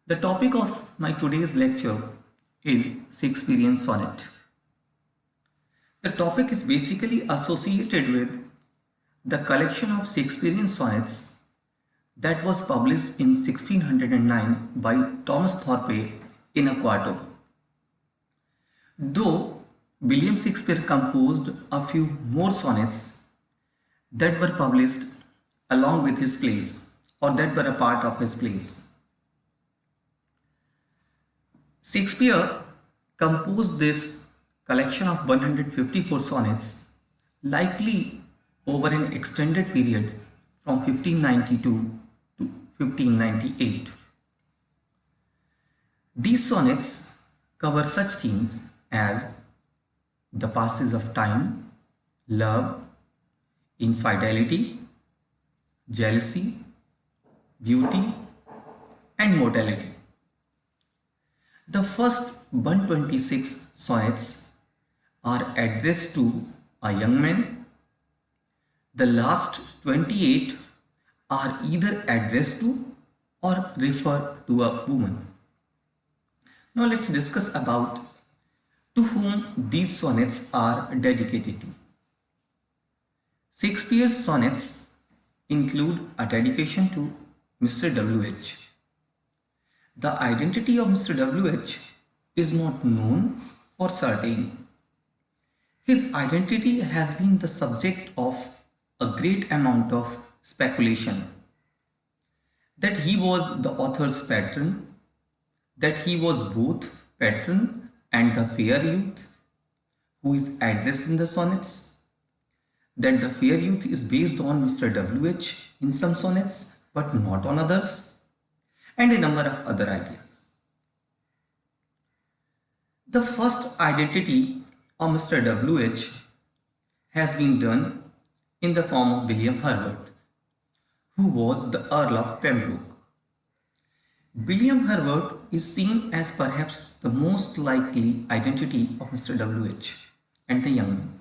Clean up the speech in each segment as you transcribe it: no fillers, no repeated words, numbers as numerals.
The topic of my today's lecture is Shakespearean Sonnet. The topic is basically associated with the collection of Shakespearean sonnets that was published in 1609 by Thomas Thorpe in a quarto. Though William Shakespeare composed a few more sonnets that were published along with his plays or that were a part of his plays. Shakespeare composed this collection of 154 sonnets likely over an extended period from 1592 to 1598. These sonnets cover such themes as the passage of time, love, infidelity, jealousy, beauty, and mortality. The first 126 sonnets are addressed to a young man. The last 28 are either addressed to or refer to a woman. Now let's discuss about to whom these sonnets are dedicated to. Shakespeare's sonnets include a dedication to Mr. W.H. The identity of Mr. W.H. is not known for certain. His identity has been the subject of a great amount of speculation. That he was the author's patron, that he was both patron and the fair youth who is addressed in the sonnets, that the fair youth is based on Mr. W.H. in some sonnets but not on others, and a number of other ideas. The first identity of Mr. W.H. has been done in the form of William Herbert, who was the Earl of Pembroke. William Herbert is seen as perhaps the most likely identity of Mr. W.H. and the young man.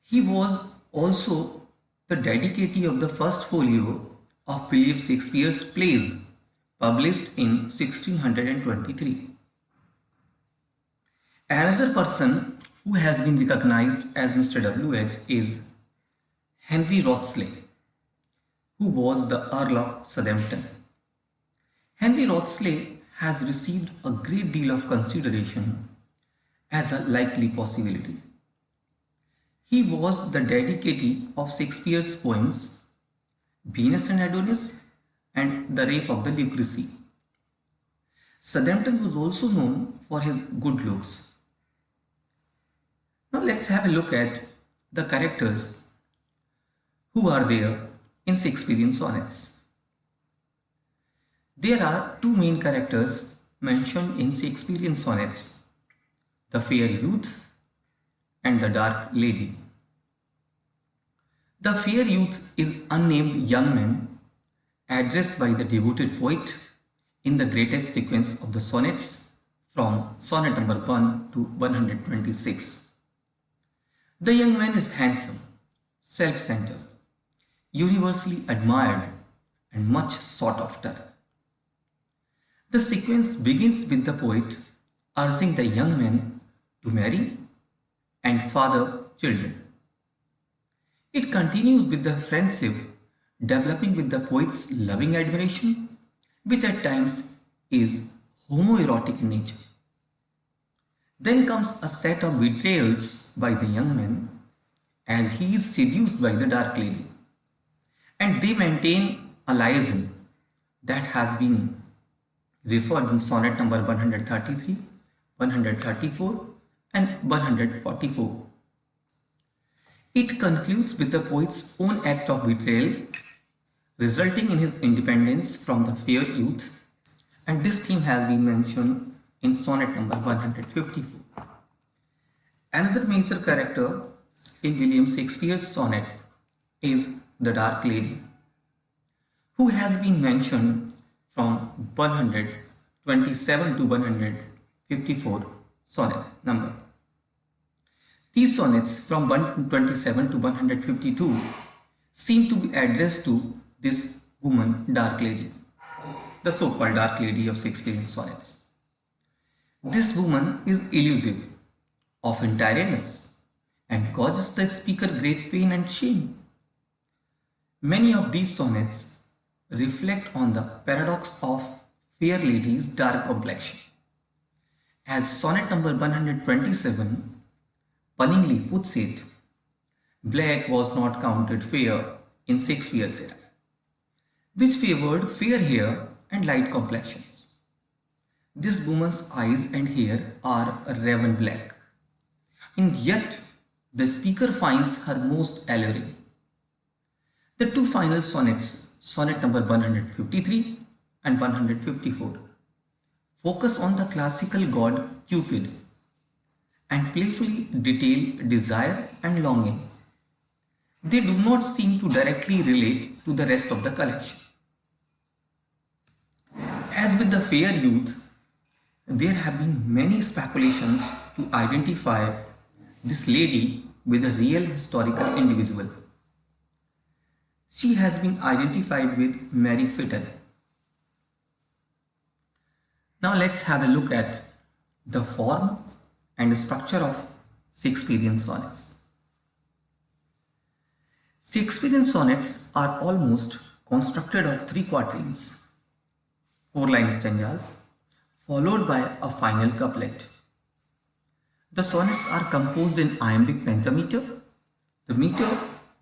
He was also the dedicatee of the first folio of William Shakespeare's plays published in 1623. Another person who has been recognized as Mr. W.H. is Henry Wriothesley, who was the Earl of Southampton. Henry Wriothesley has received a great deal of consideration as a likely possibility. He was the dedicatee of Shakespeare's poems Venus and Adonis and The Rape of the Lucrece. Southampton was also known for his good looks. Now let's have a look at the characters who are there in Shakespearean sonnets. There are two main characters mentioned in Shakespearean sonnets, the fair youth and the dark lady. The fair youth is unnamed young man addressed by the devoted poet in the greatest sequence of the sonnets from sonnet number 1 to 126. The young man is handsome, self-centered, universally admired and much sought after. The sequence begins with the poet urging the young man to marry and father children. It continues with the friendship developing with the poet's loving admiration, which at times is homoerotic in nature. Then comes a set of betrayals by the young man as he is seduced by the dark lady, and they maintain a liaison that has been referred in sonnet number 133, 134 and 144. It concludes with the poet's own act of betrayal, resulting in his independence from the fair youth, and this theme has been mentioned in sonnet number 154. Another major character in William Shakespeare's sonnet is the dark lady, who has been mentioned from 127 to 154 sonnet number. These sonnets from 127 to 152 seem to be addressed to this woman, dark lady. the so-called Dark Lady of Shakespearean Sonnets. This woman is elusive, often tyrannous, and causes the speaker great pain and shame. Many of these sonnets reflect on the paradox of fair lady's dark complexion. As sonnet number 127 punningly puts it, black was not counted fair in Shakespeare's era, which favored fair hair and light complexions. This woman's eyes and hair are raven black, and yet the speaker finds her most alluring. The two final sonnets, sonnet number 153 and 154, focus on the classical god Cupid and playfully detail desire and longing. They do not seem to directly relate to the rest of the collection. As with the fair youth, there have been many speculations to identify this lady with a real historical individual. She has been identified with Mary Fitton. Now let's have a look at the form and structure of Shakespearean sonnets. Shakespearean sonnets are almost constructed of three quatrains, 4-line stanzas, followed by a final couplet. The sonnets are composed in iambic pentameter, the meter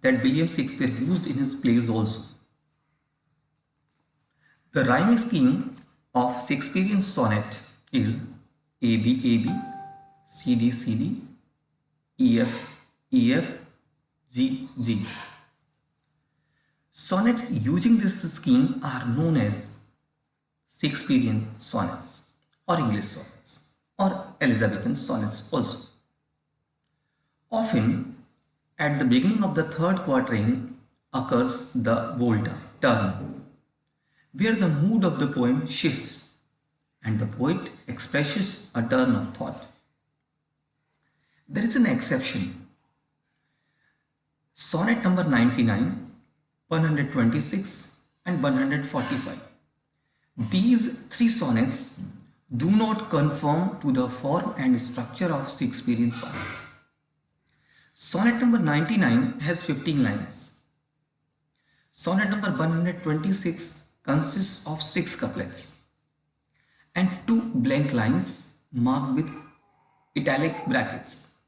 that William Shakespeare used in his plays also. The rhyming scheme of Shakespearean sonnet is AB, AB, CD, CD, EF, EF, G, G. Sonnets using this scheme are known as Shakespearean sonnets or English sonnets or Elizabethan sonnets also. Often, at the beginning of the third quatrain occurs the bold turn, where the mood of the poem shifts and the poet expresses a turn of thought. There is an exception. Sonnet number 99, 126 and 145. These three sonnets do not conform to the form and structure of Shakespearean sonnets. Sonnet number 99 has 15 lines. Sonnet number 126 consists of 6 couplets and 2 blank lines marked with italic brackets.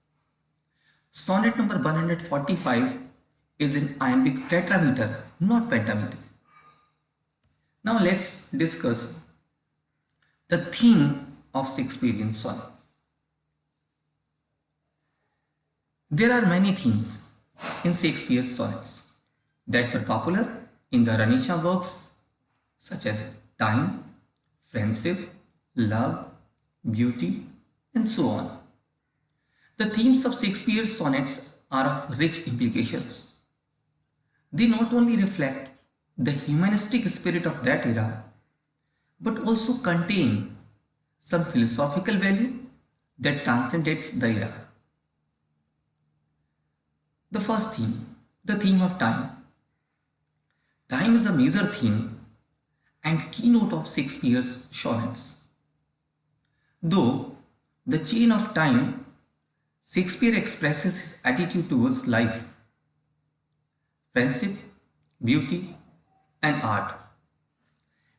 Sonnet number 145 is in iambic tetrameter, not pentameter. Now let's discuss the theme of Shakespearean sonnets. There are many themes in Shakespeare's sonnets that were popular in the Renaissance works such as time, friendship, love, beauty, and so on. The themes of Shakespeare's sonnets are of rich implications. They not only reflect the humanistic spirit of that era, but also contain some philosophical value that transcends the era. The first theme, the theme of time. Time is a major theme and keynote of Shakespeare's sonnets. Though the chain of time, Shakespeare expresses his attitude towards life, friendship, beauty, and art,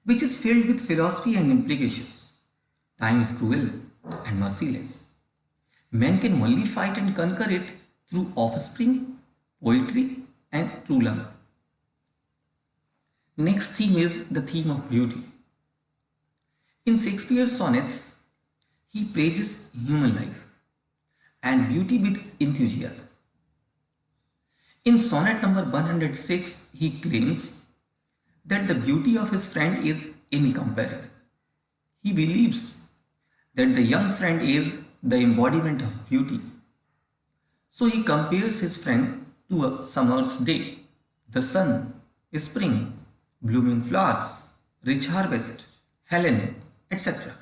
which is filled with philosophy and implications. Time is cruel and merciless. Men can only fight and conquer it through offspring, poetry, and true love. Next theme is the theme of beauty. In Shakespeare's sonnets, he praises human life and beauty with enthusiasm. In sonnet number 106, he claims that the beauty of his friend is incomparable. He believes that the young friend is the embodiment of beauty. So he compares his friend to a summer's day, the sun, spring, blooming flowers, rich harvest, Helen, etc.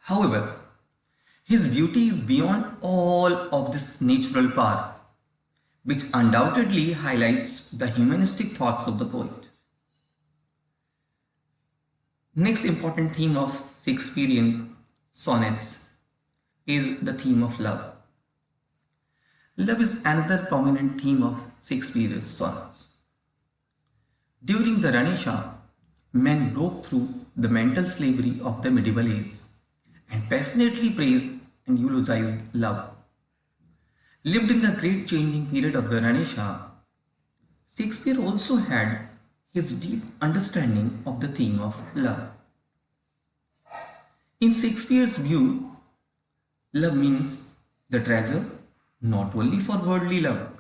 However, his beauty is beyond all of this natural power, which undoubtedly highlights the humanistic thoughts of the poet. Next important theme of Shakespearean sonnets is the theme of love. Love is another prominent theme of Shakespeare's sonnets. During the Renaissance, men broke through the mental slavery of the medieval age and passionately praised and eulogized love. Lived in the great changing period of the Renaissance, Shakespeare also had his deep understanding of the theme of love. In Shakespeare's view, love means the treasure not only for worldly love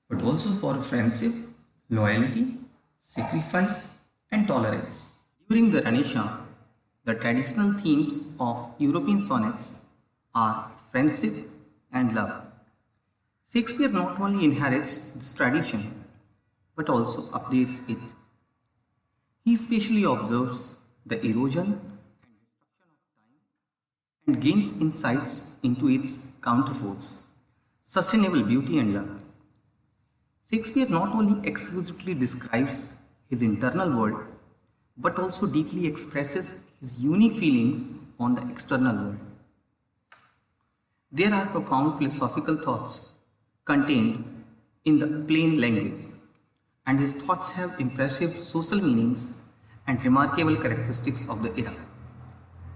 but also for friendship, loyalty, sacrifice, and tolerance. During the Renaissance, the traditional themes of European sonnets are friendship and love. Shakespeare not only inherits this tradition but also updates it. He especially observes the erosion and gains insights into its counterforce, sustainable beauty and love. Shakespeare not only exquisitely describes his internal world but also deeply expresses his unique feelings on the external world. There are profound philosophical thoughts contained in the plain language, and his thoughts have impressive social meanings and remarkable characteristics of the era,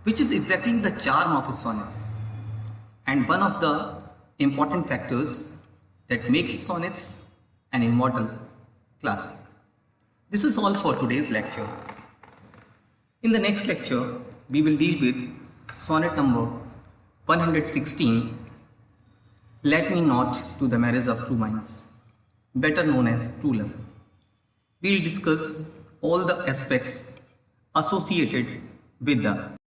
which is exactly the charm of his sonnets and one of the important factors that make his sonnets an immortal classic. This is all for today's lecture. In the next lecture, we will deal with sonnet number 116, Let Me Not to the Marriage of True Minds, better known as True Love. We will discuss all the aspects associated with the